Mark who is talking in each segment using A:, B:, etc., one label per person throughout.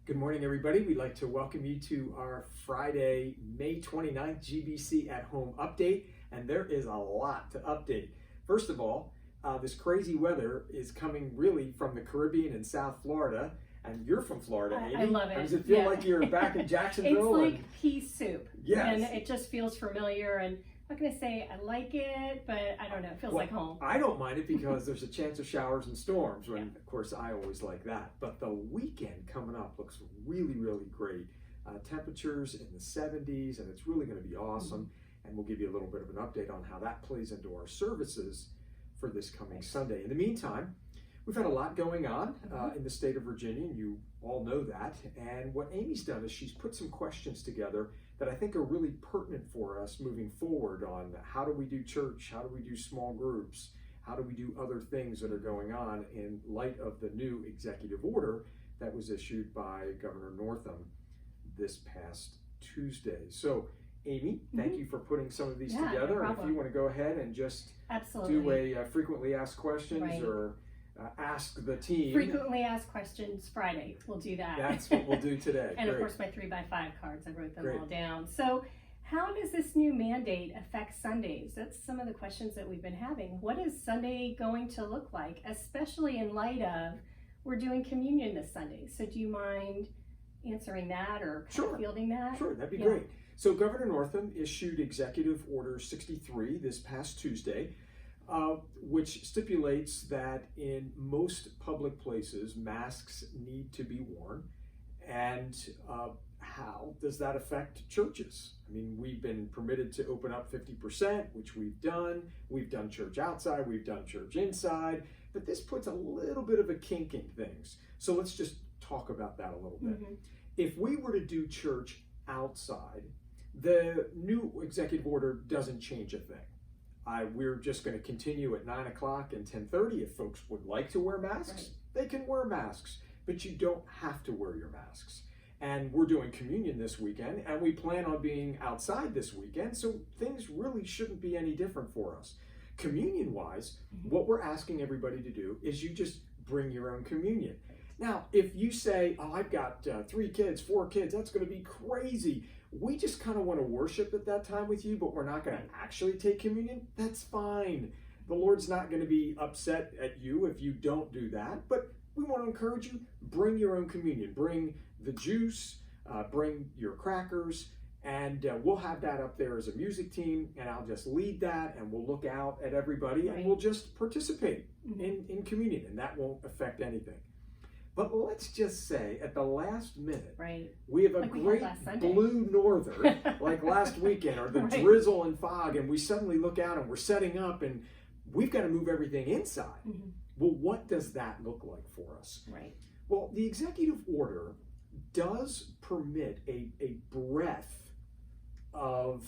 A: Good morning, everybody. We'd like to welcome you to our Friday, May 29th GBC at Home update, and there is a lot to update. First of all, this crazy weather is coming really from the Caribbean and South Florida, and you're from Florida, Amy.
B: I love it.
A: Does it feel like you're back in Jacksonville?
B: It's like pea soup.
A: Yes.
B: And it just feels familiar, and I'm not going to say I like it, but I don't know, it feels like home.
A: I don't mind it because there's a chance of showers and storms, when, of course, I always like that. But the weekend coming up looks really, really great. Temperatures in the 70s, and it's really going to be awesome. And we'll give you a little bit of an update on how that plays into our services for this coming Sunday. In the meantime, we've had a lot going on in the state of Virginia, and you all know that. And what Amy's done is she's put some questions together that I think are really pertinent for us moving forward on how do we do church, how do we do small groups, how do we do other things that are going on in light of the new executive order that was issued by Governor Northam this past Tuesday. So, Amy, thank you for putting some of these together.
B: No
A: and if you want to go ahead and just do a frequently asked questions or ask the team.
B: Frequently asked questions Friday. We'll do that.
A: That's what we'll do today.
B: And of course, my 3x5 cards, I wrote them all down. So, how does this new mandate affect Sundays? That's some of the questions that we've been having. What is Sunday going to look like, especially in light of we're doing communion this Sunday? So, do you mind answering that or fielding that?
A: Sure, that'd be great. So, Governor Northam issued Executive Order 63 this past Tuesday, which stipulates that in most public places, masks need to be worn. And how does that affect churches? I mean, we've been permitted to open up 50%, which we've done. We've done church outside, we've done church inside, but this puts a little bit of a kink in things. So let's just talk about that a little bit. If we were to do church outside, the new executive order doesn't change a thing. We're just going to continue at 9 o'clock and 10:30. If folks would like to wear masks, they can wear masks, but you don't have to wear your masks. And we're doing communion this weekend, and we plan on being outside this weekend, so things really shouldn't be any different for us. Communion-wise, what we're asking everybody to do is you just bring your own communion. Now, if you say, oh, I've got 3 kids, 4 kids, that's going to be crazy. We just kind of want to worship at that time with you, but we're not going to actually take communion. That's fine. The Lord's not going to be upset at you if you don't do that, but we want to encourage you, bring your own communion. Bring the juice, bring your crackers, and we'll have that up there as a music team, and I'll just lead that, and we'll look out at everybody, and we'll just participate in communion, and that won't affect anything. But let's just say at the last minute, we have a great blue northern, like last weekend, or the drizzle and fog, and we suddenly look out and we're setting up and we've got to move everything inside. Well, what does that look like for us? Well, the executive order does permit a breadth of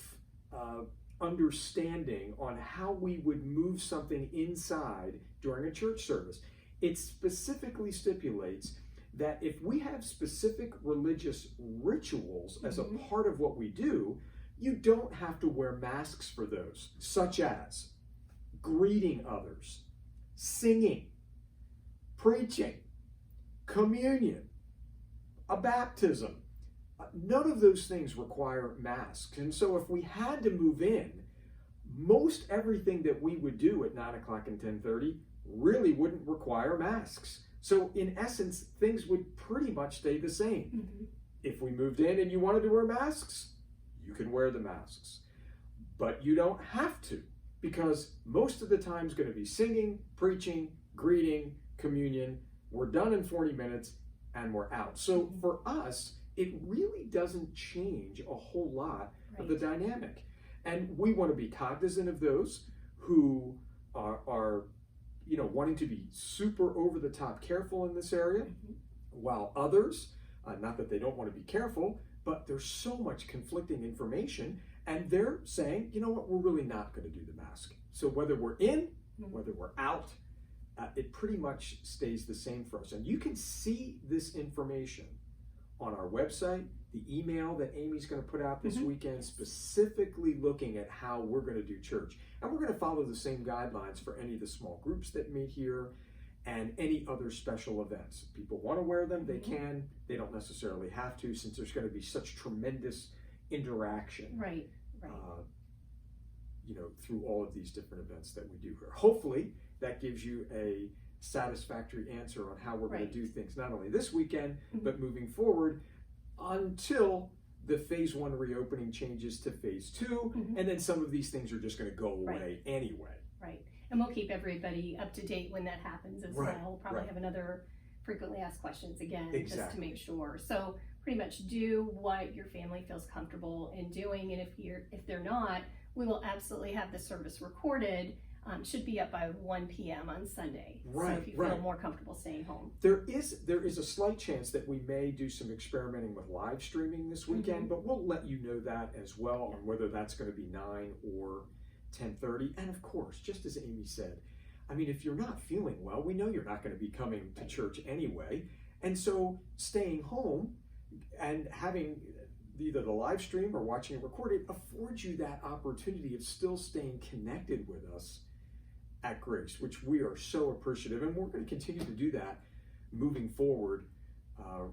A: understanding on how we would move something inside during a church service. It specifically stipulates that if we have specific religious rituals as a part of what we do, you don't have to wear masks for those, such as greeting others, singing, preaching, communion, a baptism. None of those things require masks. And so if we had to move in, most everything that we would do at 9 o'clock and 10:30 really wouldn't require masks. So in essence, things would pretty much stay the same. If we moved in and you wanted to wear masks, you can wear the masks. But you don't have to, because most of the time is going to be singing, preaching, greeting, communion. We're done in 40 minutes and we're out. So for us, it really doesn't change a whole lot of the dynamic. And we want to be cognizant of those who are wanting to be super over the top careful in this area, while others, not that they don't want to be careful, but there's so much conflicting information, and they're saying, you know what, we're really not going to do the mask. So whether we're in, whether we're out, it pretty much stays the same for us. And you can see this information on our website, the email that Amy's going to put out this weekend, specifically looking at how we're going to do church. And we're going to follow the same guidelines for any of the small groups that meet here. and any other special events. If people want to wear them, they can. They don't necessarily have to, since there's going to be such tremendous interaction.
B: Right.
A: Through all of these different events that we do here. Hopefully, that gives you a satisfactory answer on how we're going to do things, not only this weekend, but moving forward until the phase 1 reopening changes to phase 2, and then some of these things are just going to go away anyway.
B: Right. And we'll keep everybody up to date when that happens as well. We'll probably have another frequently asked questions again, just to make sure. So pretty much do what your family feels comfortable in doing, and if they're not, we will absolutely have the service recorded. Should be up by 1 p.m. on Sunday. So if you feel more comfortable staying home. There is
A: a slight chance that we may do some experimenting with live streaming this weekend, but we'll let you know that as well on whether that's going to be 9 or 10:30. And of course, just as Amy said, I mean, if you're not feeling well, we know you're not going to be coming to church anyway. And so staying home and having either the live stream or watching it recorded affords you that opportunity of still staying connected with us at Grace, which we are so appreciative, and we're going to continue to do that moving forward,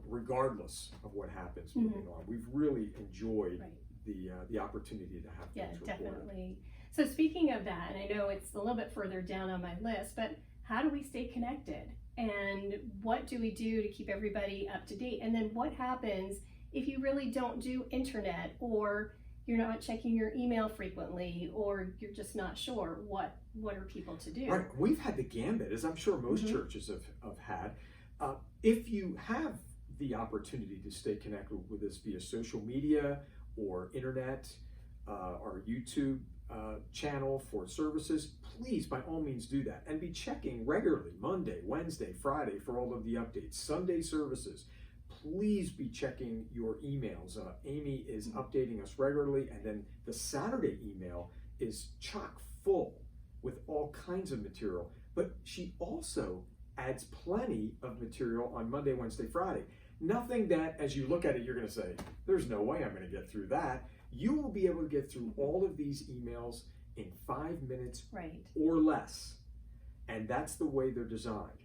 A: regardless of what happens moving on. We've really enjoyed the opportunity to have things recorded.
B: Definitely. So speaking of that, and I know it's a little bit further down on my list, but how do we stay connected? And what do we do to keep everybody up to date? And then what happens if you really don't do internet, or you're not checking your email frequently, or you're just not sure? What are people to do?
A: Right. We've had the gambit, as I'm sure most churches have had. If you have the opportunity to stay connected with us via social media or internet, our YouTube channel for services, please by all means do that, and be checking regularly Monday, Wednesday, Friday for all of the updates. Sunday services, please be checking your emails. Amy is updating us regularly, and then the Saturday email is chock full with all kinds of material, but she also adds plenty of material on Monday, Wednesday, Friday. Nothing that as you look at it you're going to say, there's no way I'm going to get through that. You will be able to get through all of these emails in 5 minutes or less, and that's the way they're designed.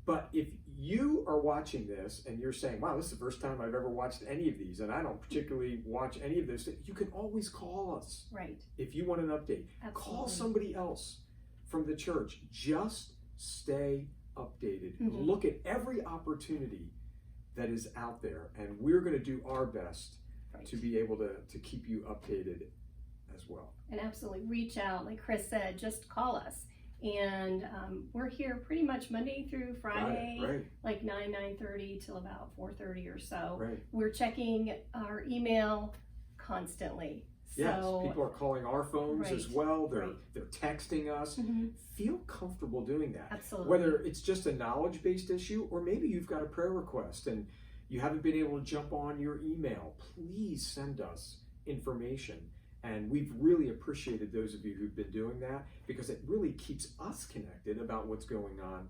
A: But if you are watching this and you're saying, wow, this is the first time I've ever watched any of these, and I don't particularly watch any of this, you can always call us. If you want an update. Call somebody else from the church. Just stay updated. Look at every opportunity that is out there, and we're going to do our best to be able to keep you updated as well.
B: And absolutely reach out, like Chris said, just call us. And we're here pretty much Monday through Friday, like 9:30 till about 4:30 or so. We're checking our email constantly.
A: Yes, people are calling our phones as well. They're texting us. Feel comfortable doing that.
B: Absolutely.
A: Whether it's just a knowledge-based issue, or maybe you've got a prayer request and you haven't been able to jump on your email, please send us information. And we've really appreciated those of you who've been doing that, because it really keeps us connected about what's going on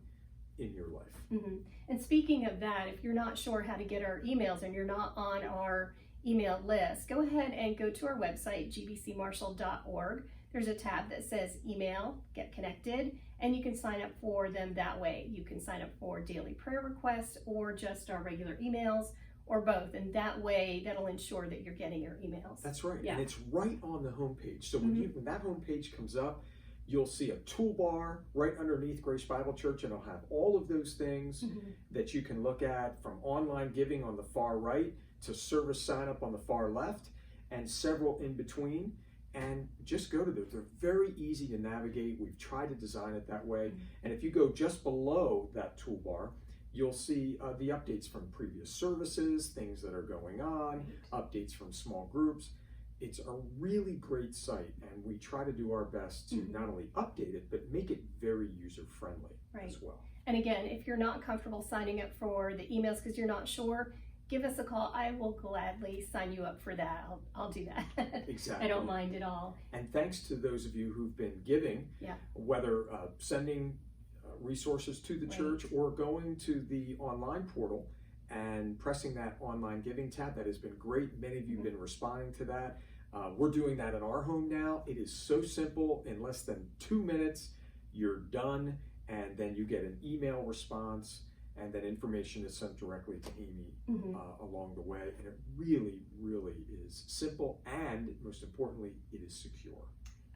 A: in your life.
B: And speaking of that, if you're not sure how to get our emails and you're not on our email list, go ahead and go to our website, gbcmarshall.org. There's a tab that says email, get connected, and you can sign up for them that way. You can sign up for daily prayer requests or just our regular emails, or both, and that way that'll ensure that you're getting your emails.
A: That's right. And it's right on the homepage. So when that homepage comes up, you'll see a toolbar right underneath Grace Bible Church, and it'll have all of those things that you can look at, from online giving on the far right to service sign up on the far left, and several in between. And just go to those. They're very easy to navigate. We've tried to design it that way. And if you go just below that toolbar, you'll see the updates from previous services, things that are going on, updates from small groups. It's a really great site, and we try to do our best to not only update it, but make it very user-friendly as well.
B: And again, if you're not comfortable signing up for the emails because you're not sure, give us a call. I will gladly sign you up for that. I'll do that.
A: Exactly.
B: I don't mind at all.
A: And thanks to those of you who've been giving, whether sending resources to the church or going to the online portal and pressing that online giving tab. That has been great. Many of you have been responding to that. We're doing that in our home now. It is so simple. In less than 2 minutes, you're done, and then you get an email response, and then information is sent directly to Amy along the way. And it really, really is simple, and most importantly, it is secure.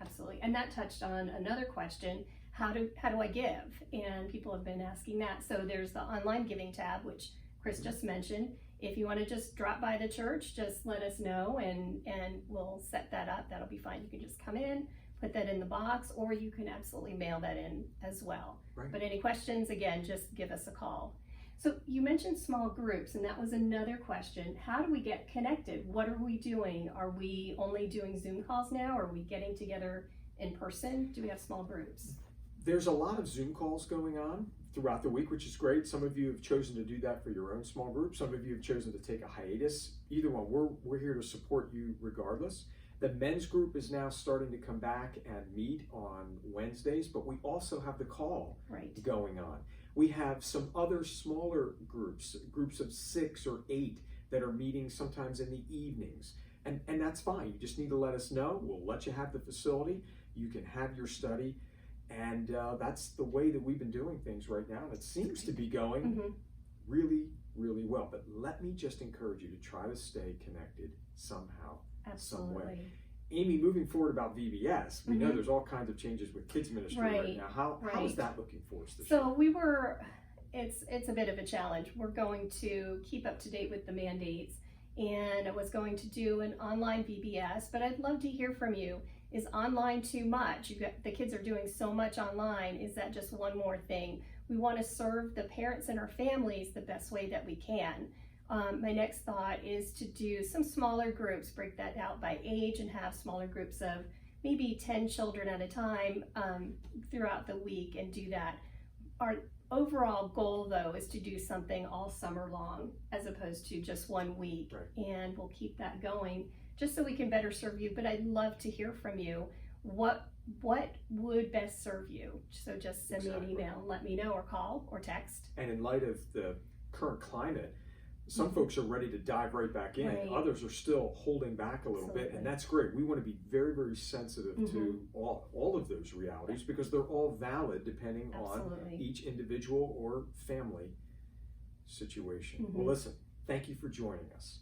B: Absolutely. And that touched on another question. How do I give? And people have been asking that. So there's the online giving tab, which Chris just mentioned. If you want to just drop by the church, just let us know and we'll set that up. That'll be fine. You can just come in, put that in the box, or you can absolutely mail that in as well.
A: Right.
B: But any questions, again, just give us a call. So you mentioned small groups, and that was another question. How do we get connected? What are we doing? Are we only doing Zoom calls now? Are we getting together in person? Do we have small groups?
A: There's a lot of Zoom calls going on throughout the week, which is great. Some of you have chosen to do that for your own small group. Some of you have chosen to take a hiatus. Either one, we're here to support you regardless. The men's group is now starting to come back and meet on Wednesdays, but we also have the call going on. We have some other smaller groups of 6 or 8 that are meeting sometimes in the evenings. And that's fine. You just need to let us know. We'll let you have the facility. You can have your study. And that's the way that we've been doing things right now. And it seems to be going really, really well. But let me just encourage you to try to stay connected somehow, some way. Amy, moving forward about VBS, we know there's all kinds of changes with kids ministry right now. How is that looking for us this year?
B: It's a bit of a challenge. We're going to keep up to date with the mandates, and I was going to do an online VBS, but I'd love to hear from you. Is online too much? The kids are doing so much online. Is that just one more thing? We want to serve the parents and our families the best way that we can. My next thought is to do some smaller groups, break that out by age and have smaller groups of maybe 10 children at a time throughout the week and do that. Our overall goal though is to do something all summer long as opposed to just one week. And we'll keep that going just so we can better serve you. But I'd love to hear from you. What would best serve you? So just send me an email, let me know, or call or text.
A: And in light of the current climate, some folks are ready to dive right back in. Others are still holding back a little bit, and that's great. We want to be very, very sensitive to all of those realities because they're all valid depending on each individual or family situation. Well, listen, thank you for joining us.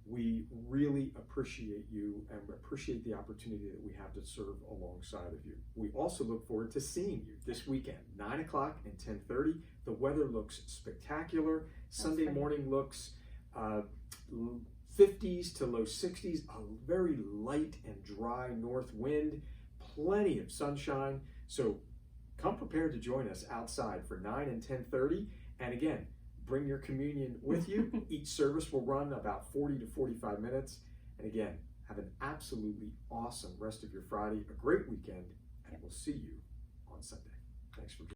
A: We really appreciate you and appreciate the opportunity that we have to serve alongside of you. We also look forward to seeing you this weekend, 9 o'clock and 10:30. The weather looks spectacular. Sunday morning looks 50s to low 60s, a very light and dry north wind, plenty of sunshine. So come prepared to join us outside for 9 and 10:30. And again, bring your communion with you. Each service will run about 40 to 45 minutes. And again, have an absolutely awesome rest of your Friday, a great weekend, and we'll see you on Sunday. Thanks for joining.